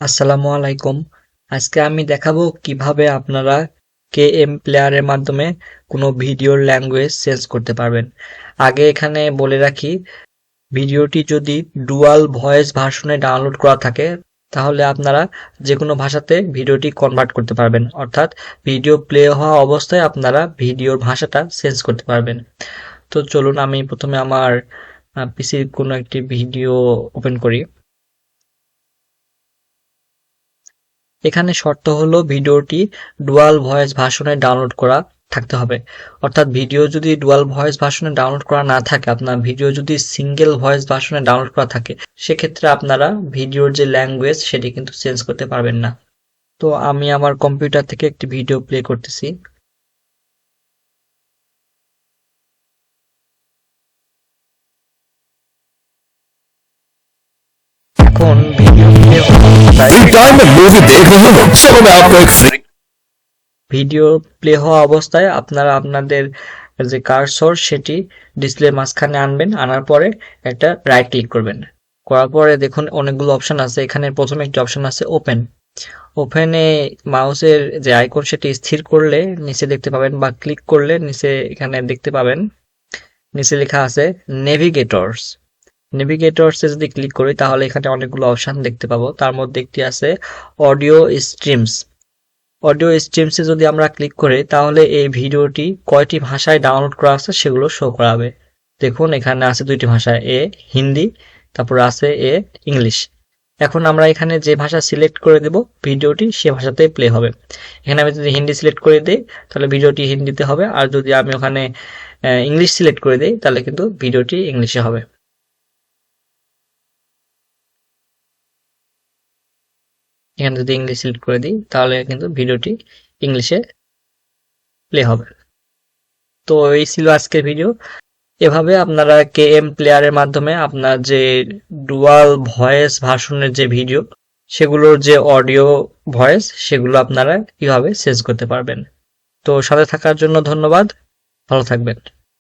আসসালামু আলাইকুম। আজকে আমি দেখাবো কিভাবে আপনারা কেএম প্লেয়ারের মাধ্যমে কোনো ভিডিওর ল্যাঙ্গুয়েজ চেঞ্জ করতে পারবেন। আগে এখানে বলে রাখি, ভিডিওটি যদি ডুয়াল ভয়েস ভার্সনে ডাউনলোড করা থাকে তাহলে আপনারা যে কোনো ভাষাতে ভিডিওটি কনভার্ট করতে পারবেন, অর্থাৎ ভিডিও প্লে হওয়া অবস্থায় আপনারা ভিডিওর ভাষাটা চেঞ্জ করতে পারবেন। তো চলুন আমি প্রথমে আমার পিসির কোনো একটি ভিডিও ওপেন করি। এখানে শর্ত হলো ভিডিওটি ডুয়াল ভয়েস ভার্সনে ডাউনলোড করা থাকতে হবে। অর্থাৎ ভিডিও যদি ডুয়াল ভয়েস ভার্সনে ডাউনলোড করা না থাকে, আপনার ভিডিও যদি সিঙ্গেল ভয়েস ভার্সনে ডাউনলোড করা থাকে, সেক্ষেত্রে আপনারা ভিডিওর যে ল্যাঙ্গুয়েজ সেটি কিন্তু চেঞ্জ করতে পারবেন না। তো আমি আমার কম্পিউটার থেকে একটি ভিডিও প্লে করতেছি। এখন ভিডিও প্লে ভিডিও প্লে হওয়া অবস্থায় আপনারা আপনাদের যে কার্সর সেটি ডিসপ্লে মাঝখানে আনবেন, আনার পরে একটা রাইট ক্লিক করবেন। করার পরে দেখুন অনেকগুলো অপশন আছে। এখানে প্রথমে একটি অপশন আছে ওপেন। ওপেনে মাউসের যে আইকন সেটি স্থির করলে নিচে দেখতে পাবেন, বা ক্লিক করলে নিচে এখানে দেখতে পাবেন নিচে লেখা আছে নেভিগেটরস। নেভিগেটরসে যদি ক্লিক করি তাহলে এখানে অনেকগুলো অপশন দেখতে পাবো। তার মধ্যে একটি আছে অডিও স্ট্রিমস। অডিও স্ট্রিমসে যদি আমরা ক্লিক করি তাহলে এই ভিডিওটি কয়টি ভাষায় ডাউনলোড করা আছে সেগুলো শো করাবে। দেখুন এখানে আছে দুইটি ভাষা, এ হিন্দি, তারপর আছে এ ইংলিশ। এখন আমরা এখানে যে ভাষা সিলেক্ট করে দেব ভিডিওটি সে ভাষাতেই প্লে হবে। এখানে আমি যদি হিন্দি সিলেক্ট করে দিই তাহলে ভিডিওটি হিন্দিতে হবে, আর যদি আমি ওখানে ইংলিশ সিলেক্ট করে দিই তাহলে কিন্তু ভিডিওটি ইংলিশে হবে। এখানে যদি ইংলিশ সিলেক্ট করে দিই তাহলে কিন্তু ভিডিওটি ইংলিশে প্লে হবে। তো এই ছিল আজকের ভিডিও। এভাবে আপনারা কেএম প্লেয়ারের মাধ্যমে আপনার যে ডুয়াল ভয়েস ভার্সনের যে ভিডিও সেগুলোর যে অডিও ভয়েস সেগুলো আপনারা কিভাবে চেঞ্জ করতে পারবেন। তো সাথে থাকার জন্য ধন্যবাদ। ভালো থাকবেন।